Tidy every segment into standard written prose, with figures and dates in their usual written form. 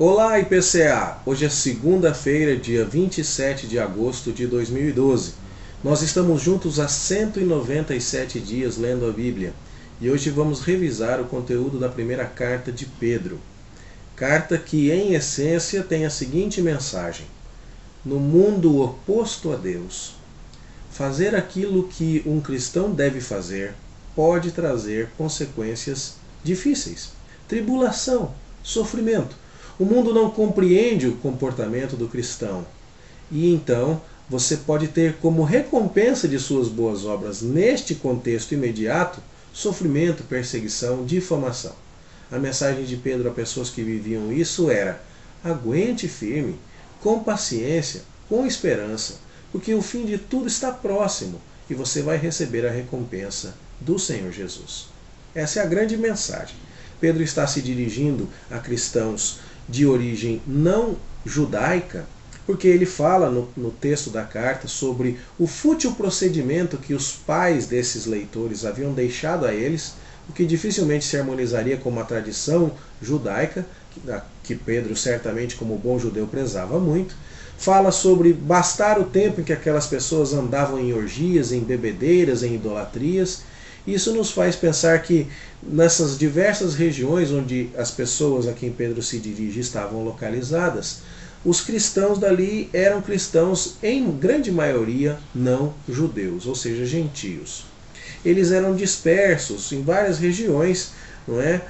Olá, IPCA! Hoje é segunda-feira, dia 27 de agosto de 2012. Nós estamos juntos há 197 dias lendo a Bíblia e hoje vamos revisar o conteúdo da primeira carta de Pedro. Carta que, em essência, tem a seguinte mensagem: no mundo oposto a Deus, fazer aquilo que um cristão deve fazer pode trazer consequências difíceis, tribulação, sofrimento. O mundo não compreende o comportamento do cristão. E então você pode ter como recompensa de suas boas obras, neste contexto imediato, sofrimento, perseguição, difamação. A mensagem de Pedro a pessoas que viviam isso era: aguente firme, com paciência, com esperança, porque o fim de tudo está próximo e você vai receber a recompensa do Senhor Jesus. Essa é a grande mensagem. Pedro está se dirigindo a cristãos de origem não judaica, porque ele fala no texto da carta sobre o fútil procedimento que os pais desses leitores haviam deixado a eles, o que dificilmente se harmonizaria com uma tradição judaica, que Pedro certamente, como bom judeu, prezava muito. Fala sobre bastar o tempo em que aquelas pessoas andavam em orgias, em bebedeiras, em idolatrias. Isso nos faz pensar que nessas diversas regiões onde as pessoas a quem Pedro se dirige estavam localizadas, os cristãos dali eram cristãos, em grande maioria, não judeus, ou seja, gentios. Eles eram dispersos em várias regiões, não é?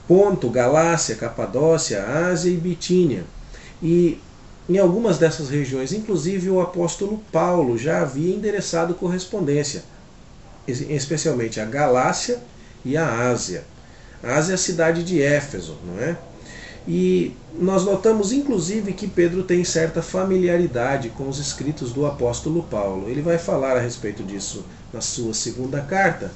Ponto, Galácia, Capadócia, Ásia e Bitínia. E em algumas dessas regiões, inclusive, o apóstolo Paulo já havia endereçado correspondência, especialmente a Galácia e a Ásia. A Ásia é a cidade de Éfeso, não é? E nós notamos inclusive que Pedro tem certa familiaridade com os escritos do apóstolo Paulo. Ele vai falar a respeito disso na sua segunda carta.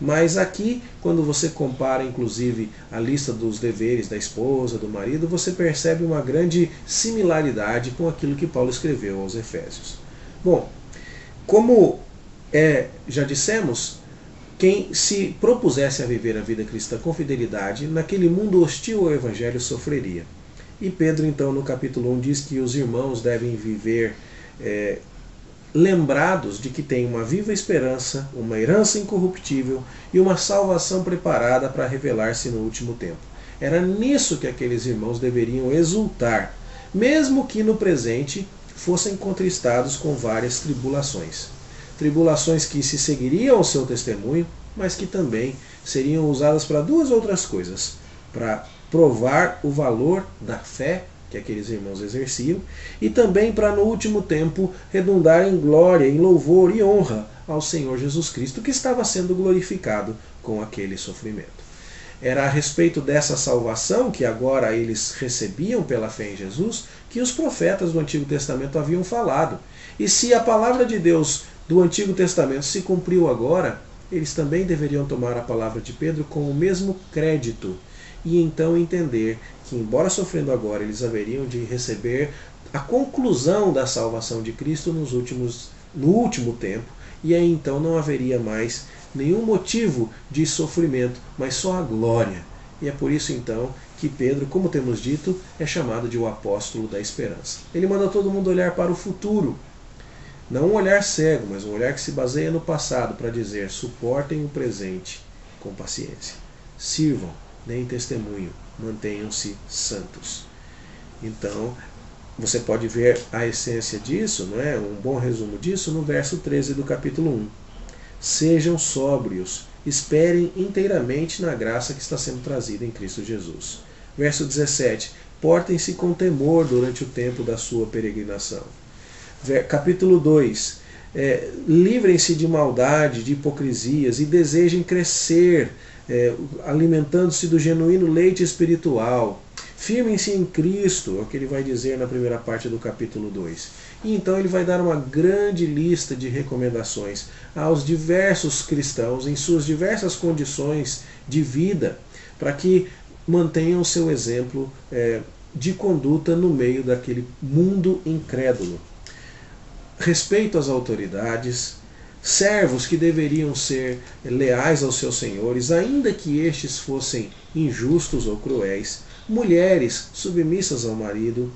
Mas aqui, quando você compara inclusive a lista dos deveres da esposa, do marido, você percebe uma grande similaridade com aquilo que Paulo escreveu aos Efésios. Bom, como já dissemos, quem se propusesse a viver a vida cristã com fidelidade, naquele mundo hostil ao Evangelho sofreria. E Pedro, então, no capítulo 1, diz que os irmãos devem viver lembrados de que tem uma viva esperança, uma herança incorruptível e uma salvação preparada para revelar-se no último tempo. Era nisso que aqueles irmãos deveriam exultar, mesmo que no presente fossem contristados com várias tribulações. Tribulações que se seguiriam ao seu testemunho, mas que também seriam usadas para duas outras coisas: para provar o valor da fé que aqueles irmãos exerciam, e também para, no último tempo, redundar em glória, em louvor e honra ao Senhor Jesus Cristo, que estava sendo glorificado com aquele sofrimento. Era a respeito dessa salvação que agora eles recebiam pela fé em Jesus que os profetas do Antigo Testamento haviam falado. E se a palavra de Deus do Antigo Testamento se cumpriu agora, eles também deveriam tomar a palavra de Pedro com o mesmo crédito e então entender que, embora sofrendo agora, eles haveriam de receber a conclusão da salvação de Cristo no último tempo, e aí então não haveria mais nenhum motivo de sofrimento, mas só a glória. E é por isso então que Pedro, como temos dito, é chamado de o apóstolo da esperança. Ele manda todo mundo olhar para o futuro. Não um olhar cego, mas um olhar que se baseia no passado para dizer: suportem o presente com paciência. Sirvam, deem testemunho, mantenham-se santos. Então, você pode ver a essência disso, não é? Um bom resumo disso no verso 13 do capítulo 1. Sejam sóbrios, esperem inteiramente na graça que está sendo trazida em Cristo Jesus. Verso 17. Portem-se com temor durante o tempo da sua peregrinação. Capítulo 2. Livrem-se de maldade, de hipocrisias e desejem crescer, alimentando-se do genuíno leite espiritual. Firmem-se em Cristo, é o que ele vai dizer na primeira parte do capítulo 2. E então ele vai dar uma grande lista de recomendações aos diversos cristãos em suas diversas condições de vida, para que mantenham seu exemplo de conduta no meio daquele mundo incrédulo. Respeito às autoridades, servos que deveriam ser leais aos seus senhores, ainda que estes fossem injustos ou cruéis, mulheres submissas ao marido,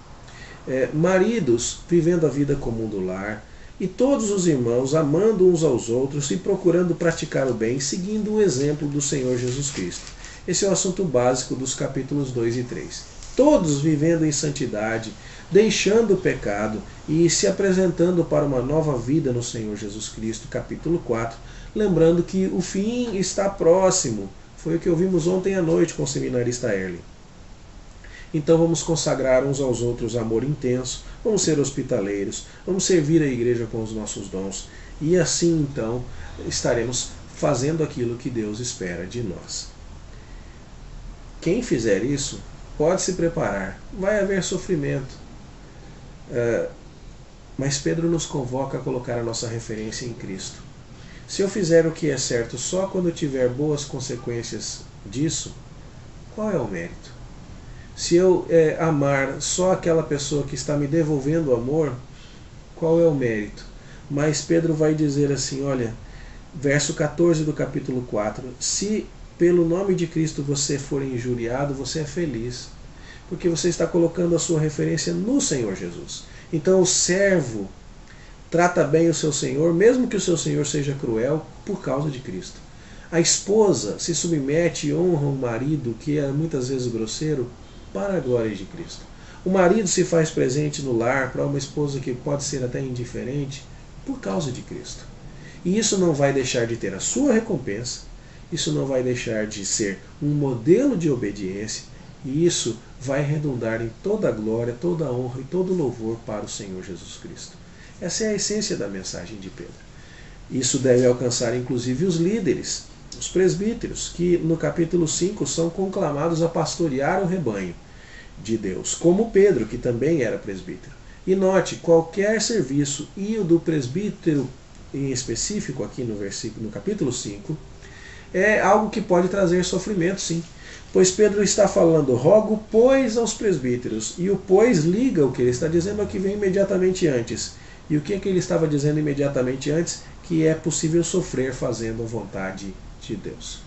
maridos vivendo a vida comum do lar, e todos os irmãos amando uns aos outros e procurando praticar o bem, seguindo o exemplo do Senhor Jesus Cristo. Esse é o assunto básico dos capítulos 2 e 3. Todos vivendo em santidade, deixando o pecado e se apresentando para uma nova vida no Senhor Jesus Cristo, capítulo 4, lembrando que o fim está próximo. Foi o que ouvimos ontem à noite com o seminarista Erling. Então vamos consagrar uns aos outros amor intenso, vamos ser hospitaleiros, vamos servir a igreja com os nossos dons, e assim então estaremos fazendo aquilo que Deus espera de nós. Quem fizer isso pode se preparar, vai haver sofrimento, mas Pedro nos convoca a colocar a nossa referência em Cristo. Se eu fizer o que é certo só quando tiver boas consequências disso, qual é o mérito? Se eu amar só aquela pessoa que está me devolvendo o amor, qual é o mérito? Mas Pedro vai dizer assim, olha, verso 14 do capítulo 4, se pelo nome de Cristo você for injuriado, você é feliz, porque você está colocando a sua referência no Senhor Jesus. Então o servo trata bem o seu senhor, mesmo que o seu senhor seja cruel, por causa de Cristo. A esposa se submete e honra o marido, que é muitas vezes grosseiro, para a glória de Cristo. O marido se faz presente no lar para uma esposa que pode ser até indiferente, por causa de Cristo. E isso não vai deixar de ter a sua recompensa, isso não vai deixar de ser um modelo de obediência, e isso vai redundar em toda a glória, toda a honra e todo o louvor para o Senhor Jesus Cristo. Essa é a essência da mensagem de Pedro. Isso deve alcançar inclusive os líderes, os presbíteros, que no capítulo 5 são conclamados a pastorear o rebanho de Deus, como Pedro, que também era presbítero. E note, qualquer serviço, e o do presbítero em específico, aqui no capítulo 5, é algo que pode trazer sofrimento, sim. Pois Pedro está falando, rogo, pois, aos presbíteros. E o pois liga o que ele está dizendo ao que vem imediatamente antes. E o que ele estava dizendo imediatamente antes? Que é possível sofrer fazendo a vontade de Deus.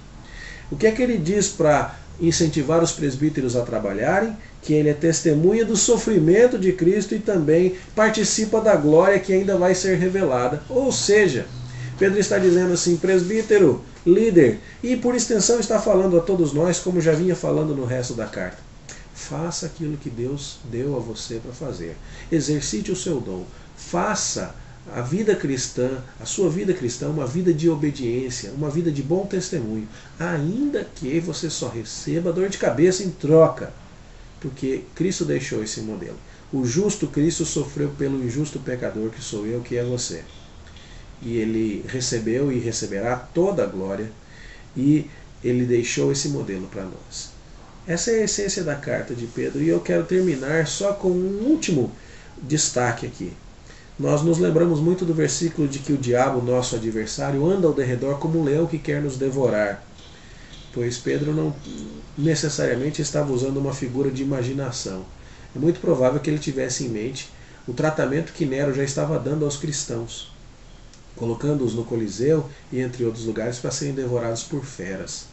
O que é que ele diz para incentivar os presbíteros a trabalharem? Que ele é testemunha do sofrimento de Cristo e também participa da glória que ainda vai ser revelada. Ou seja, Pedro está dizendo assim, presbítero, líder, e por extensão está falando a todos nós, como já vinha falando no resto da carta. Faça aquilo que Deus deu a você para fazer. Exercite o seu dom. Faça a vida cristã, a sua vida cristã, uma vida de obediência, uma vida de bom testemunho, ainda que você só receba dor de cabeça em troca, porque Cristo deixou esse modelo. O justo Cristo sofreu pelo injusto pecador, que sou eu, que é você. E ele recebeu e receberá toda a glória, e ele deixou esse modelo para nós. Essa é a essência da carta de Pedro, e eu quero terminar só com um último destaque aqui. Nós nos lembramos muito do versículo de que o diabo, nosso adversário, anda ao derredor como um leão que quer nos devorar. Pois Pedro não necessariamente estava usando uma figura de imaginação. É muito provável que ele tivesse em mente o tratamento que Nero já estava dando aos cristãos, colocando-os no Coliseu e entre outros lugares para serem devorados por feras.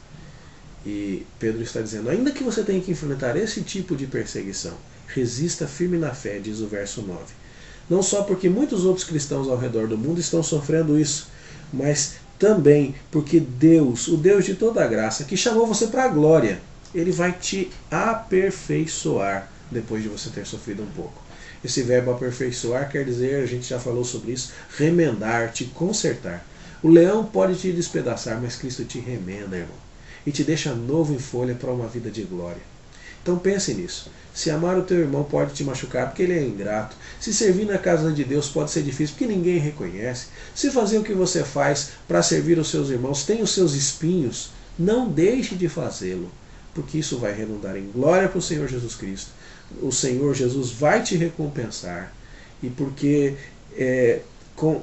E Pedro está dizendo, ainda que você tenha que enfrentar esse tipo de perseguição, resista firme na fé, diz o verso 9. Não só porque muitos outros cristãos ao redor do mundo estão sofrendo isso, mas também porque Deus, o Deus de toda a graça, que chamou você para a glória, Ele vai te aperfeiçoar depois de você ter sofrido um pouco. Esse verbo aperfeiçoar quer dizer, a gente já falou sobre isso, remendar, te consertar. O leão pode te despedaçar, mas Cristo te remenda, irmão, e te deixa novo em folha para uma vida de glória. Então pense nisso. Se amar o teu irmão pode te machucar porque ele é ingrato. Se servir na casa de Deus pode ser difícil porque ninguém reconhece. Se fazer o que você faz para servir os seus irmãos tem os seus espinhos, não deixe de fazê-lo, porque isso vai redundar em glória para o Senhor Jesus Cristo. O Senhor Jesus vai te recompensar, e porque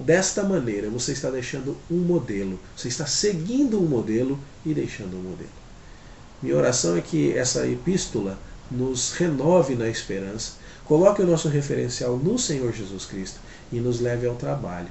desta maneira você está deixando um modelo, você está seguindo um modelo e deixando um modelo. Minha oração é que essa epístola nos renove na esperança, coloque o nosso referencial no Senhor Jesus Cristo e nos leve ao trabalho.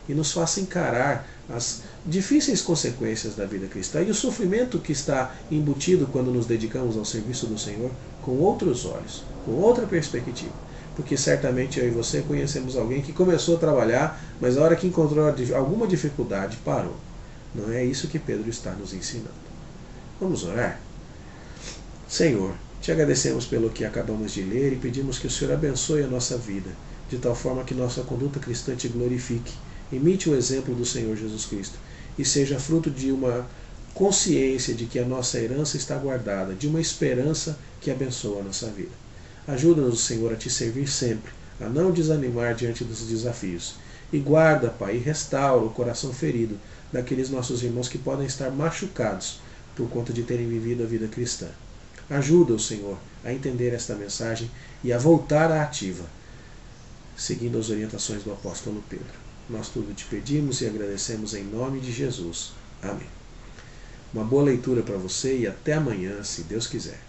e nos faça encarar as difíceis consequências da vida cristã e o sofrimento que está embutido quando nos dedicamos ao serviço do Senhor com outros olhos, com outra perspectiva. Porque certamente eu e você conhecemos alguém que começou a trabalhar, mas a hora que encontrou alguma dificuldade, parou. Não é isso que Pedro está nos ensinando. Vamos orar? Senhor, te agradecemos pelo que acabamos de ler e pedimos que o Senhor abençoe a nossa vida, de tal forma que nossa conduta cristã te glorifique, imite o exemplo do Senhor Jesus Cristo e seja fruto de uma consciência de que a nossa herança está guardada, de uma esperança que abençoa a nossa vida. Ajuda-nos, Senhor, a te servir sempre, a não desanimar diante dos desafios. E guarda, Pai, e restaura o coração ferido daqueles nossos irmãos que podem estar machucados por conta de terem vivido a vida cristã. Ajuda o Senhor a entender esta mensagem e a voltar à ativa, seguindo as orientações do apóstolo Pedro. Nós tudo te pedimos e agradecemos em nome de Jesus. Amém. Uma boa leitura para você e até amanhã, se Deus quiser.